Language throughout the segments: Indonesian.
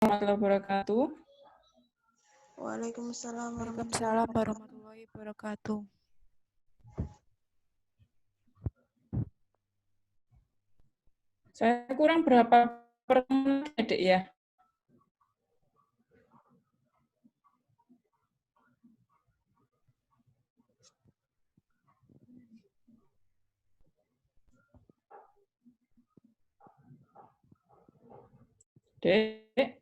warahmatullahi wabarakatuh. Waalaikumsalam Waalaikumsalam warahmatullahi wabarakatuh. Saya kurang berapa pertemuan adik ya? Dek,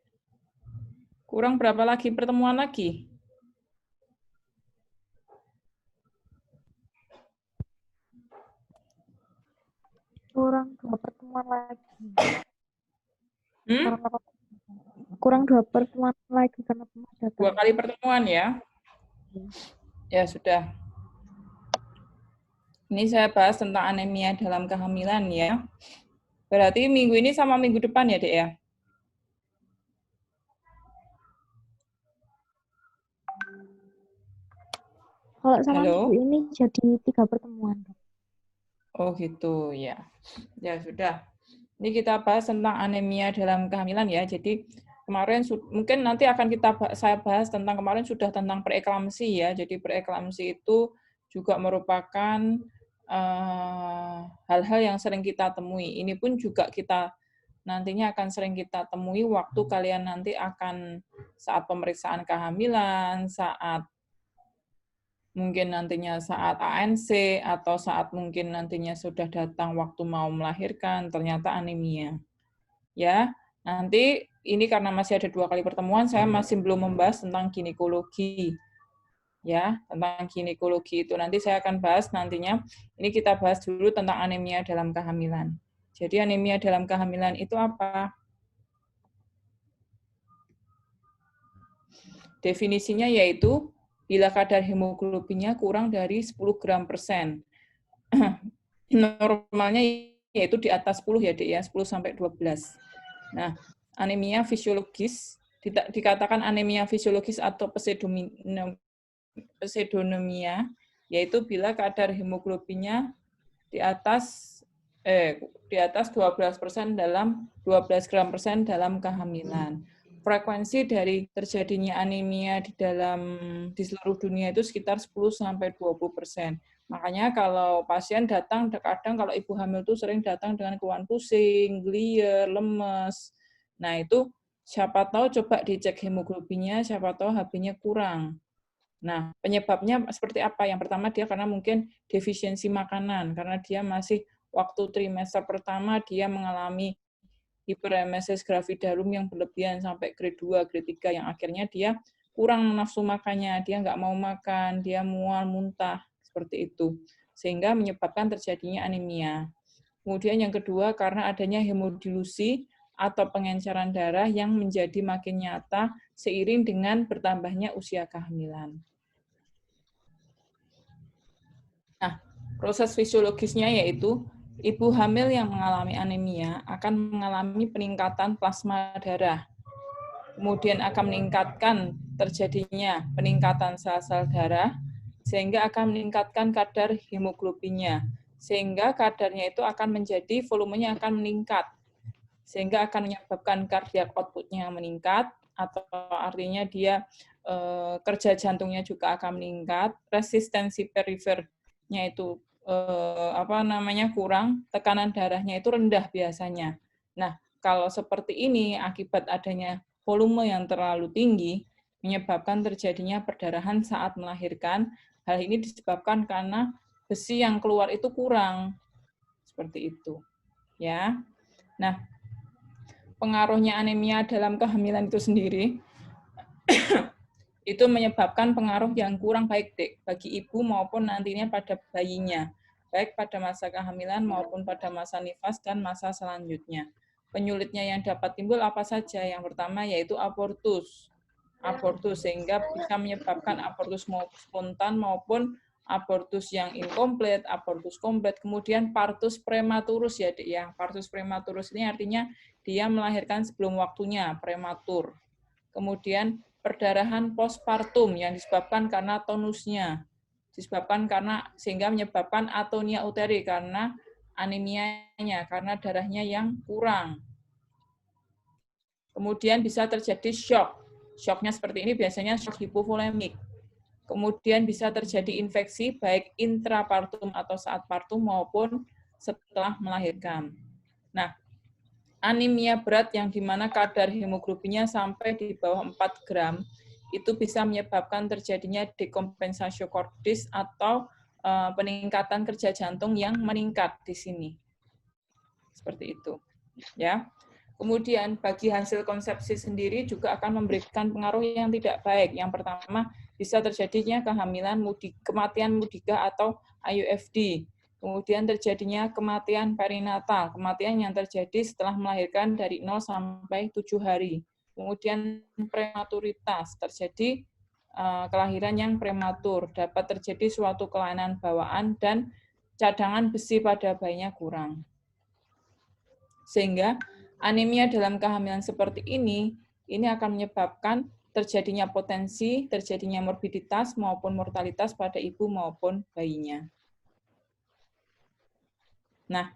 kurang berapa lagi pertemuan lagi? Kurang 2 pertemuan lagi. Hmm? Kurang 2 pertemuan lagi karena pemadatan. 2 kali pertemuan ya? Ya sudah. Ini saya bahas tentang anemia dalam kehamilan ya. Berarti minggu ini sama minggu depan ya, Dek ya? Kalau sama Halo? minggu ini jadi 3 pertemuan. Oh gitu ya. Ya sudah. Ini kita bahas tentang anemia dalam kehamilan ya. Jadi kemarin mungkin nanti akan saya bahas tentang kemarin sudah tentang preeklamsi ya. Jadi preeklamsi itu juga merupakan hal-hal yang sering kita temui. Ini pun juga kita nantinya akan sering kita temui waktu kalian nanti akan saat pemeriksaan kehamilan, saat mungkin nantinya saat ANC atau saat mungkin nantinya sudah datang waktu mau melahirkan ternyata anemia. Ya, nanti ini karena masih ada 2 kali pertemuan, saya masih belum membahas tentang ginekologi. Ya, tentang ginekologi itu nanti saya akan bahas nantinya. Ini kita bahas dulu tentang anemia dalam kehamilan. Jadi anemia dalam kehamilan itu apa? Definisinya yaitu bila kadar hemoglobinnya kurang dari 10 gram persen. Normalnya yaitu di atas 10 ya, Dek ya, 10 sampai 12. Nah, anemia fisiologis dikatakan anemia fisiologis atau pseudonemia yaitu bila kadar hemoglobinnya di atas 12% dalam 12 gram persen dalam kehamilan. Frekuensi dari terjadinya anemia di seluruh dunia itu sekitar 10 sampai 20%. Makanya kalau pasien datang, kadang kalau ibu hamil itu sering datang dengan keluhan pusing, gelir, lemes. Nah, itu siapa tahu coba dicek hemoglobinnya, siapa tahu HB-nya kurang. Nah, penyebabnya seperti apa? Yang pertama dia karena mungkin defisiensi makanan, karena dia masih waktu trimester pertama dia mengalami hiperemesis gravidarum yang berlebihan sampai grade 2, grade 3 yang akhirnya dia kurang nafsu makannya, dia nggak mau makan, dia mual, muntah, seperti itu. Sehingga menyebabkan terjadinya anemia. Kemudian yang kedua karena adanya hemodilusi atau pengenceran darah yang menjadi makin nyata seiring dengan bertambahnya usia kehamilan. Nah, proses fisiologisnya yaitu ibu hamil yang mengalami anemia akan mengalami peningkatan plasma darah. Kemudian akan meningkatkan terjadinya peningkatan sel-sel darah, sehingga akan meningkatkan kadar hemoglobinnya. Sehingga kadarnya itu akan menjadi, volumenya akan meningkat. Sehingga akan menyebabkan cardiac output-nya meningkat, atau artinya dia kerja jantungnya juga akan meningkat, resistensi perifernya itu kurang, tekanan darahnya itu rendah biasanya. Nah, kalau seperti ini akibat adanya volume yang terlalu tinggi menyebabkan terjadinya perdarahan saat melahirkan. Hal ini disebabkan karena besi yang keluar itu kurang. Seperti itu. Ya. Nah, pengaruhnya anemia dalam kehamilan itu sendiri itu menyebabkan pengaruh yang kurang baik bagi ibu maupun nantinya pada bayinya, baik pada masa kehamilan maupun pada masa nifas dan masa selanjutnya. Penyulitnya yang dapat timbul apa saja? Yang pertama yaitu abortus. Abortus sehingga bisa menyebabkan abortus spontan maupun abortus yang inkomplit, abortus komplit, kemudian partus prematurus ya, Dek ya. Partus prematurus ini artinya dia melahirkan sebelum waktunya, prematur. Kemudian perdarahan postpartum yang disebabkan karena tonusnya, disebabkan karena sehingga menyebabkan atonia uteri karena anemianya, karena darahnya yang kurang. Kemudian bisa terjadi shock. Shocknya seperti ini biasanya shock hipovolemik. Kemudian bisa terjadi infeksi baik intrapartum atau saat partum maupun setelah melahirkan. Nah, anemia berat yang dimana kadar hemoglobinnya sampai di bawah 4 gram, itu bisa menyebabkan terjadinya dekompensasio cordis atau peningkatan kerja jantung yang meningkat di sini. Seperti itu. Ya. Kemudian bagi hasil konsepsi sendiri juga akan memberikan pengaruh yang tidak baik. Yang pertama, bisa terjadinya kehamilan, kematian mudiga atau IUFD. Kemudian terjadinya kematian perinatal, kematian yang terjadi setelah melahirkan dari 0 sampai 7 hari. Kemudian prematuritas, terjadi kelahiran yang prematur, dapat terjadi suatu kelainan bawaan dan cadangan besi pada bayinya kurang. Sehingga anemia dalam kehamilan seperti ini akan menyebabkan terjadinya potensi, terjadinya morbiditas maupun mortalitas pada ibu maupun bayinya. Nah,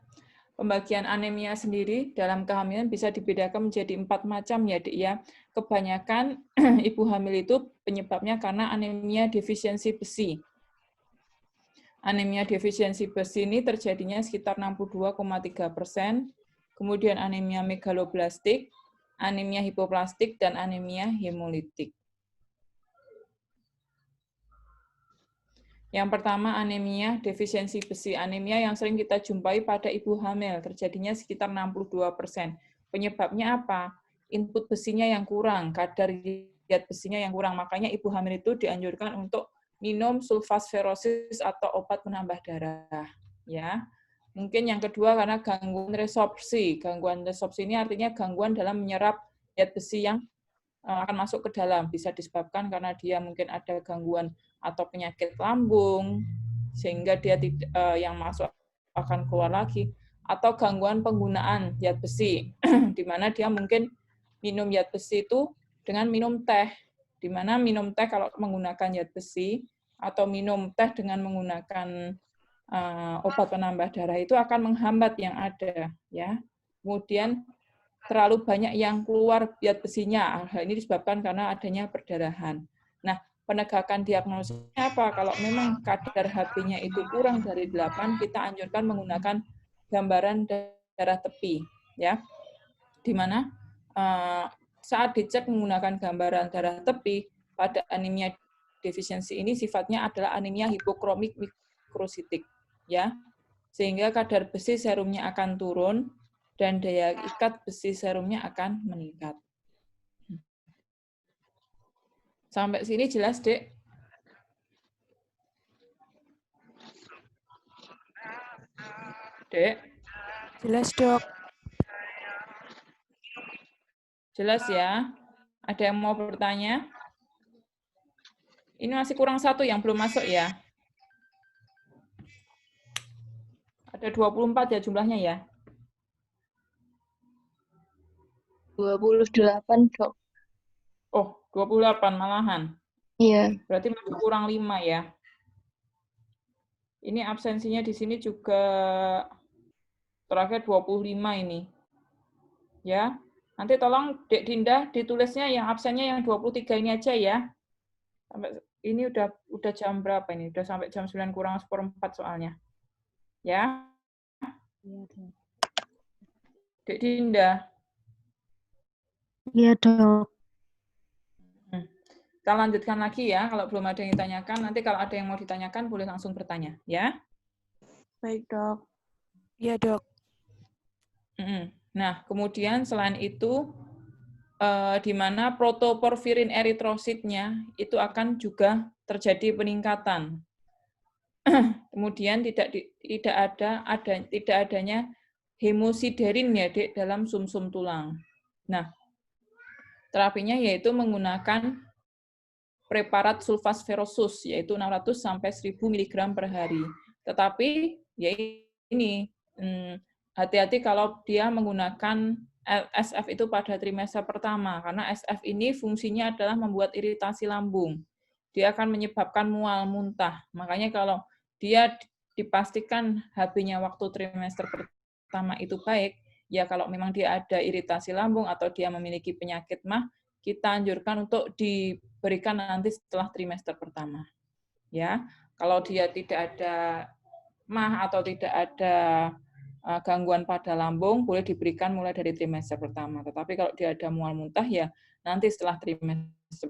pembagian anemia sendiri dalam kehamilan bisa dibedakan menjadi 4 macam ya, Dik ya. Kebanyakan ibu hamil itu penyebabnya karena anemia defisiensi besi. Anemia defisiensi besi ini terjadinya sekitar 62,3%. Kemudian anemia megaloblastik, anemia hipoplastik, dan anemia hemolitik. Yang pertama, anemia defisiensi besi. Anemia yang sering kita jumpai pada ibu hamil, terjadinya sekitar 62%. Penyebabnya apa? Input besinya yang kurang, kadar zat besinya yang kurang. Makanya ibu hamil itu dianjurkan untuk minum sulfasferosis atau obat penambah darah. Ya. Mungkin yang kedua karena gangguan resorpsi. Gangguan resorpsi ini artinya gangguan dalam menyerap zat besi yang akan masuk ke dalam. Bisa disebabkan karena dia mungkin ada gangguan atau penyakit lambung, sehingga dia yang masuk akan keluar lagi. Atau gangguan penggunaan zat besi, di mana dia mungkin minum zat besi itu dengan minum teh. Di mana minum teh kalau menggunakan zat besi, atau minum teh dengan menggunakan obat penambah darah itu akan menghambat yang ada, ya. Kemudian terlalu banyak yang keluar zat besinya. Hal ini disebabkan karena adanya perdarahan. Nah, penegakan diagnosisnya apa? Kalau memang kadar HB-nya itu kurang dari 8, kita anjurkan menggunakan gambaran darah tepi, ya. Di mana saat dicek menggunakan gambaran darah tepi pada anemia defisiensi ini sifatnya adalah anemia hipokromik mikrositik. Ya, sehingga kadar besi serumnya akan turun dan daya ikat besi serumnya akan meningkat. Sampai sini jelas, Dek? Dek? Jelas, Dok. Jelas ya? Ada yang mau bertanya? Ini masih kurang satu yang belum masuk ya? Ada 24 ya jumlahnya ya? 28, Dok. Oh, 28 malahan. Iya. Berarti masih kurang 5 ya? Ini absensinya di sini juga terakhir 25 ini. Ya. Nanti tolong Dek Dinda ditulisnya yang absennya yang 23 ini aja ya. Sampai ini udah jam berapa ini? Udah sampai jam 9 kurang 1/4 soalnya. Ya. Dek Dinda. Iya, Dok. Kita lanjutkan lagi ya, kalau belum ada yang ditanyakan, nanti kalau ada yang mau ditanyakan boleh langsung bertanya, ya. Baik, Dok. Iya, Dok. Nah, kemudian selain itu, di mana protoporfirin eritrositnya itu akan juga terjadi peningkatan. Kemudian tidak adanya hemosiderin ya, Dek, dalam sumsum tulang. Nah, terapinya yaitu menggunakan preparat sulfasferosus, yaitu 600 sampai 1000 mg per hari. Tetapi ya ini hati-hati kalau dia menggunakan SF itu pada trimester pertama, karena SF ini fungsinya adalah membuat iritasi lambung. Dia akan menyebabkan mual, muntah. Makanya kalau dia dipastikan HB-nya waktu trimester pertama itu baik, ya kalau memang dia ada iritasi lambung atau dia memiliki penyakit MAH, kita anjurkan untuk diberikan nanti setelah trimester pertama. Ya, kalau dia tidak ada MAH atau tidak ada gangguan pada lambung, boleh diberikan mulai dari trimester pertama. Tetapi kalau dia ada mual muntah, ya nanti setelah trimester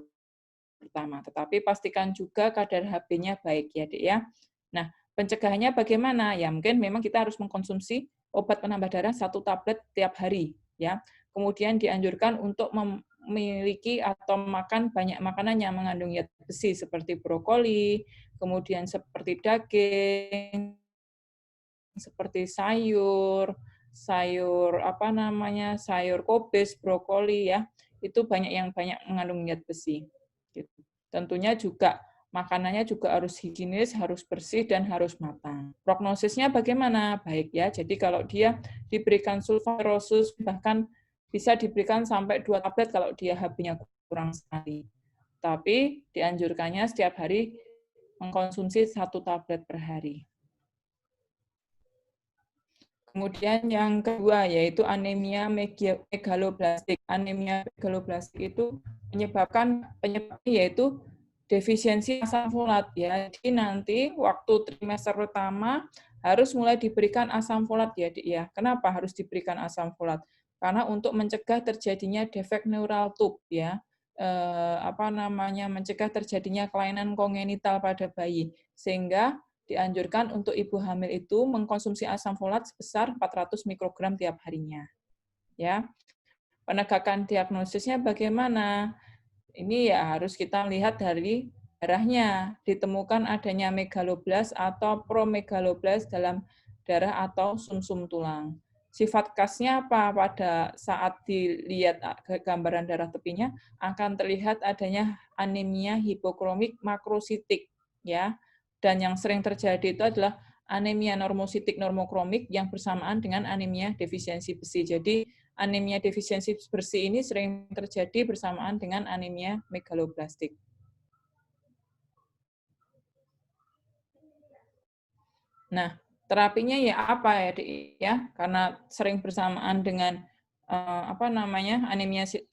pertama. Tetapi pastikan juga kadar Hb-nya baik ya, Dek ya. Nah, pencegahannya bagaimana? Ya mungkin memang kita harus mengkonsumsi obat penambah darah 1 tablet tiap hari ya. Kemudian dianjurkan untuk memiliki atau makan banyak makanan yang mengandung zat besi seperti brokoli, kemudian seperti daging, seperti sayur sayur kobis, brokoli ya. Itu banyak mengandung zat besi. Gitu. Tentunya juga makanannya juga harus higienis, harus bersih, dan harus matang. Prognosisnya bagaimana? Baik ya, jadi kalau dia diberikan sulfarosus, bahkan bisa diberikan sampai 2 tablet kalau dia Hb-nya kurang sekali. Tapi dianjurkannya setiap hari mengkonsumsi 1 tablet per hari. Kemudian yang kedua yaitu anemia megaloblastik. Anemia megaloblastik itu penyebabnya yaitu defisiensi asam folat ya. Jadi nanti waktu trimester pertama harus mulai diberikan asam folat ya, Dik ya. Kenapa harus diberikan asam folat? Karena untuk mencegah terjadinya defek neural tube ya. Mencegah terjadinya kelainan kongenital pada bayi sehingga dianjurkan untuk ibu hamil itu mengkonsumsi asam folat sebesar 400 mikrogram tiap harinya. Ya. Penegakan diagnosisnya bagaimana? Ini ya harus kita lihat dari darahnya. Ditemukan adanya megaloblas atau promegaloblas dalam darah atau sumsum tulang. Sifat khasnya apa? Pada saat dilihat gambaran darah tepinya akan terlihat adanya anemia hipokromik makrositik ya. Dan yang sering terjadi itu adalah anemia normositik normokromik yang bersamaan dengan anemia defisiensi besi. Jadi anemia defisiensi besi ini sering terjadi bersamaan dengan anemia megaloblastik. Nah, terapinya ya apa ya, Dik ya? Karena sering bersamaan dengan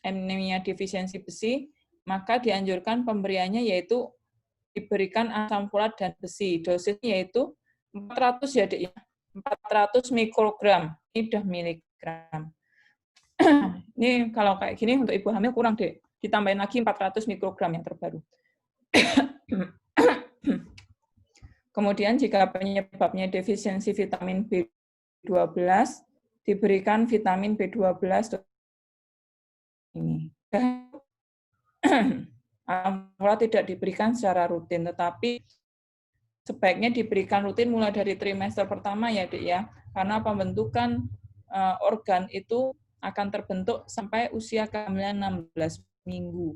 anemia defisiensi besi, maka dianjurkan pemberiannya yaitu diberikan asam folat dan besi. Dosisnya yaitu 400 ya, Dik ya. 400 mikrogram. Ini udah miligram. Ini kalau kayak gini untuk ibu hamil kurang, Dek. Ditambahin lagi 400 mikrogram yang terbaru. Kemudian jika penyebabnya defisiensi vitamin B12, diberikan vitamin B12 ini. Asam folat tidak diberikan secara rutin, tetapi sebaiknya diberikan rutin mulai dari trimester pertama ya, Dik ya. Karena pembentukan organ itu akan terbentuk sampai usia kehamilan 16 minggu.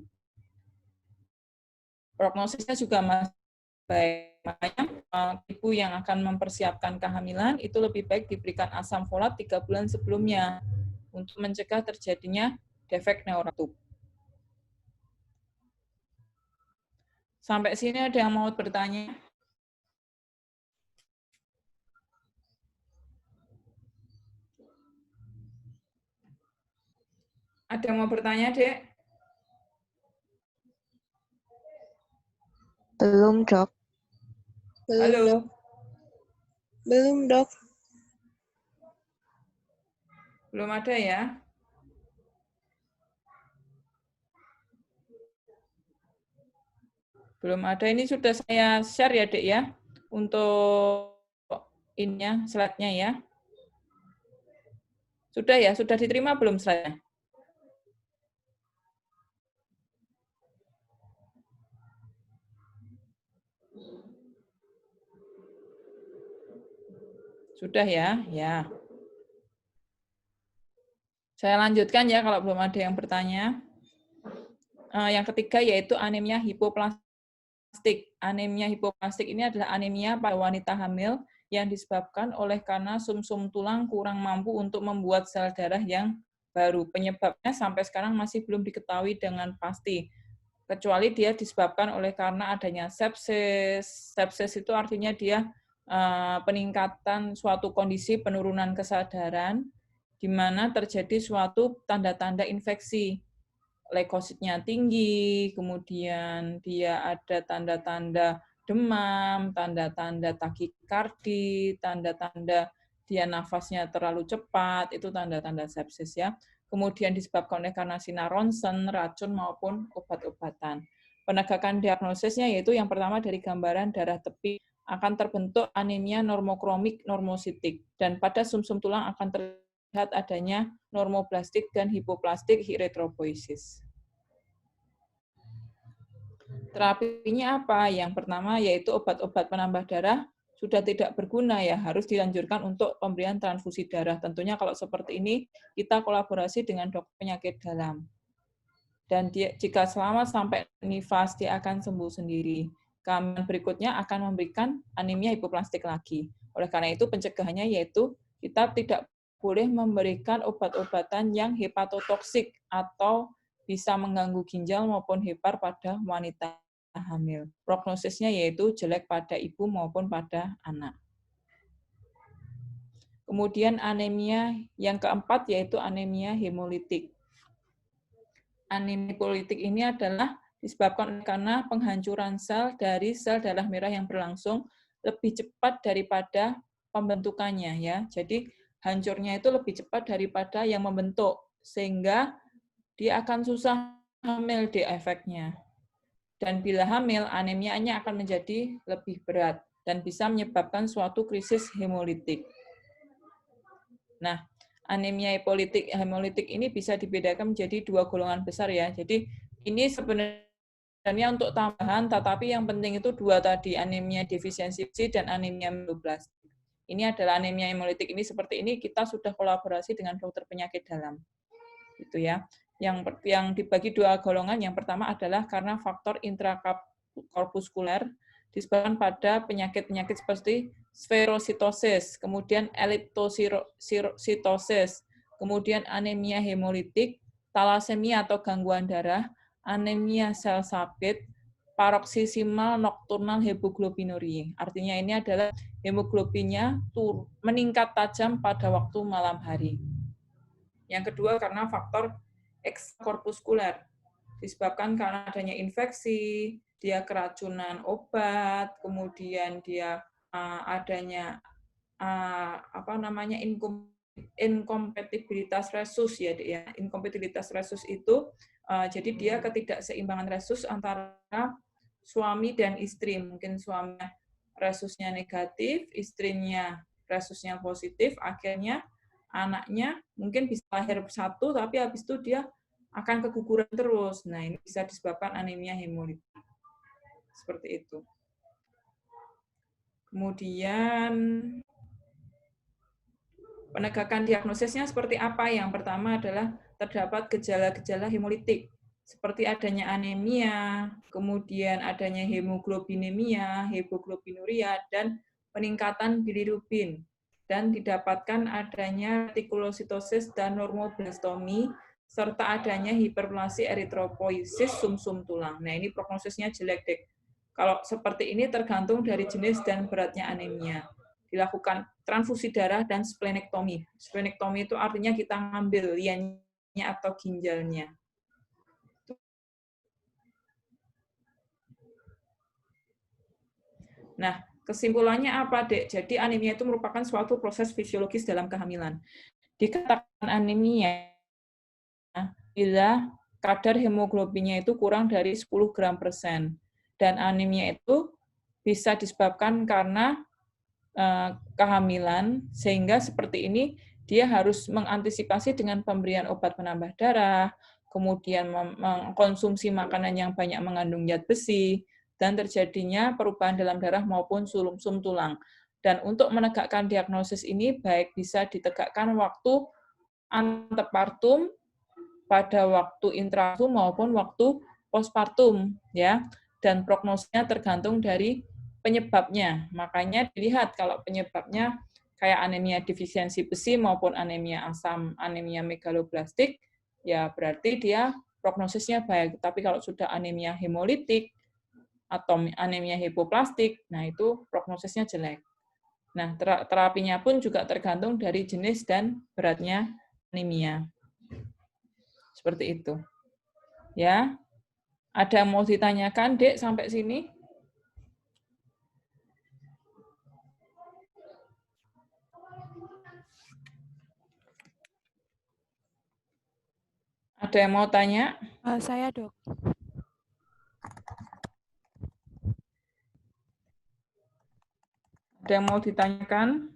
Prognosisnya juga masih baik. Makanya ibu yang akan mempersiapkan kehamilan itu lebih baik diberikan asam folat 3 bulan sebelumnya untuk mencegah terjadinya defek neural tube. Sampai sini ada yang mau bertanya? Ada yang mau bertanya, Dek? Belum, Dok. Halo? Belum, Dok. Belum ada ya? Belum ada. Ini sudah saya share ya, Dek ya, untuk ininya, slide-nya ya. Sudah ya? Sudah diterima belum slide-nya? Sudah ya? Ya. Saya lanjutkan ya kalau belum ada yang bertanya. Yang ketiga yaitu anemia hipoplastik. Anemia hipoplastik ini adalah anemia pada wanita hamil yang disebabkan oleh karena sumsum tulang kurang mampu untuk membuat sel darah yang baru. Penyebabnya sampai sekarang masih belum diketahui dengan pasti. Kecuali dia disebabkan oleh karena adanya sepsis. Sepsis itu artinya dia peningkatan suatu kondisi penurunan kesadaran di mana terjadi suatu tanda-tanda infeksi. Leukositnya tinggi, kemudian dia ada tanda-tanda demam, tanda-tanda takikardi, tanda-tanda dia nafasnya terlalu cepat, itu tanda-tanda sepsis ya. Kemudian disebabkan oleh karena sinar ronsen, racun maupun obat-obatan. Penegakan diagnosisnya yaitu yang pertama dari gambaran darah tepi akan terbentuk anemia normokromik normositik dan pada sumsum tulang akan terlihat adanya normoblastik dan hipoplastik erythropoiesis. Terapinya apa? Yang pertama yaitu obat-obat penambah darah sudah tidak berguna ya, harus dilanjutkan untuk pemberian transfusi darah. Tentunya kalau seperti ini kita kolaborasi dengan dokter penyakit dalam. Dan jika selama sampai nifas dia akan sembuh sendiri. Kemudian berikutnya akan memberikan anemia hipoplastik lagi. Oleh karena itu pencegahannya yaitu kita tidak boleh memberikan obat-obatan yang hepatotoksik atau bisa mengganggu ginjal maupun hepar pada wanita hamil. Prognosisnya yaitu jelek pada ibu maupun pada anak. Kemudian anemia yang keempat yaitu anemia hemolitik. Anemia hemolitik ini adalah disebabkan karena penghancuran sel dari sel darah merah yang berlangsung lebih cepat daripada pembentukannya ya. Jadi hancurnya itu lebih cepat daripada yang membentuk sehingga dia akan susah hamil di efeknya. Dan bila hamil, anemianya akan menjadi lebih berat dan bisa menyebabkan suatu krisis hemolitik. Nah, anemia hemolitik ini bisa dibedakan menjadi dua golongan besar ya. Jadi ini sebenarnya untuk tambahan, tetapi yang penting itu dua tadi, anemia defisiensi besi dan anemia mieloblastik. Ini adalah anemia hemolitik ini seperti ini kita sudah kolaborasi dengan dokter penyakit dalam. Itu ya. Yang dibagi dua golongan, yang pertama adalah karena faktor intrakorpuskuler disebabkan pada penyakit-penyakit seperti sferositosis, kemudian eliptositosis, kemudian anemia hemolitik, talasemia atau gangguan darah, anemia sel sapit, paroksimal nokturnal hemoglobinuria. Artinya ini adalah hemoglobinnya meningkat tajam pada waktu malam hari. Yang kedua karena faktor ekstrakorpuskuler, disebabkan karena adanya infeksi, dia keracunan obat, kemudian dia adanya inkompatibilitas resus ya, inkompatibilitas resus itu jadi dia ketidakseimbangan resus antara suami dan istri, mungkin suaminya resusnya negatif, istrinya resusnya positif, akhirnya anaknya mungkin bisa lahir satu, tapi habis itu dia akan keguguran terus. Nah, ini bisa disebabkan anemia hemolitik. Seperti itu. Kemudian, penegakan diagnosisnya seperti apa? Yang pertama adalah terdapat gejala-gejala hemolitik, seperti adanya anemia, kemudian adanya hemoglobinemia, hemoglobinuria, dan peningkatan bilirubin. Dan didapatkan adanya retikulositosis dan normoblastomi, serta adanya hiperplasi eritropoiesis sumsum tulang. Nah, ini prognosisnya jelek, Dek. Kalau seperti ini tergantung dari jenis dan beratnya anemia. Dilakukan transfusi darah dan splenektomi. Splenektomi itu artinya kita ngambil liannya atau ginjalnya. Nah, kesimpulannya apa, Dek? Jadi anemia itu merupakan suatu proses fisiologis dalam kehamilan. Dikatakan anemia bila kadar hemoglobinnya itu kurang dari 10 gram per sen. Dan anemia itu bisa disebabkan karena kehamilan, sehingga seperti ini dia harus mengantisipasi dengan pemberian obat penambah darah, kemudian mengkonsumsi makanan yang banyak mengandung zat besi, dan terjadinya perubahan dalam darah maupun sumsum tulang. Dan untuk menegakkan diagnosis ini baik bisa ditegakkan waktu antepartum, pada waktu intrasum maupun waktu postpartum ya. Dan prognosnya tergantung dari penyebabnya. Makanya dilihat kalau penyebabnya kayak anemia defisiensi besi maupun anemia asam, anemia megaloblastik, ya berarti dia prognosisnya baik. Tapi kalau sudah anemia hemolitik atau anemia hipoplastik, nah itu prognosisnya jelek. Nah, terapinya pun juga tergantung dari jenis dan beratnya anemia. Seperti itu. Ya. Ada yang mau ditanyakan, Dek, sampai sini? Ada yang mau tanya? Saya, Dok. Ada yang mau ditanyakan?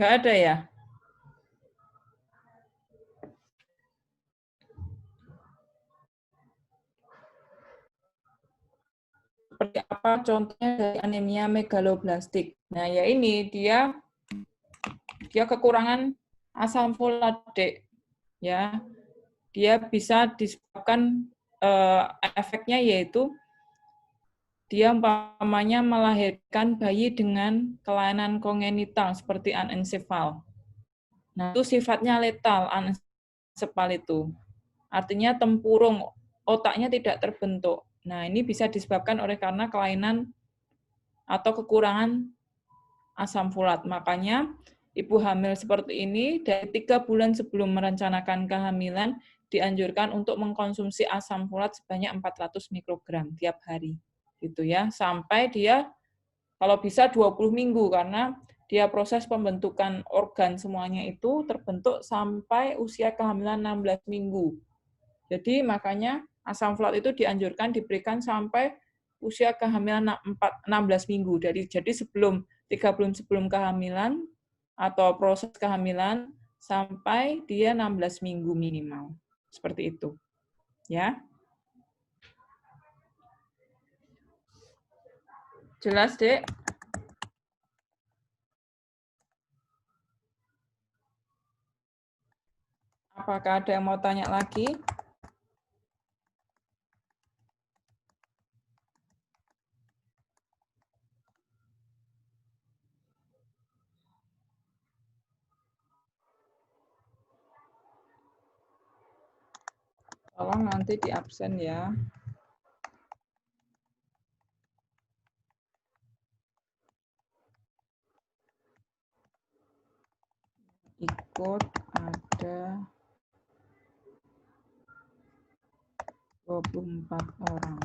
Nggak ada ya? Seperti apa contohnya dari anemia megaloblastik? Nah, ya ini dia kekurangan asam folat, Dek. Ya, dia bisa disebabkan efeknya yaitu dia umpamanya melahirkan bayi dengan kelainan kongenital seperti anencefal. Nah, itu sifatnya letal, anencefal itu. Artinya tempurung, otaknya tidak terbentuk. Nah, ini bisa disebabkan karena kelainan atau kekurangan asam folat. Makanya, ibu hamil seperti ini, dari 3 bulan sebelum merencanakan kehamilan, dianjurkan untuk mengkonsumsi asam folat sebanyak 400 mikrogram tiap hari. Gitu ya, sampai dia kalau bisa 20 minggu, karena dia proses pembentukan organ semuanya itu terbentuk sampai usia kehamilan 16 minggu. Jadi makanya asam folat itu dianjurkan diberikan sampai usia kehamilan 16 minggu. Jadi sebelum 3 bulan sebelum kehamilan atau proses kehamilan sampai dia 16 minggu minimal. Seperti itu. Ya. Jelas, Dek? Apakah ada yang mau tanya lagi? Tolong nanti di absen ya. Ikut ada 24 orang.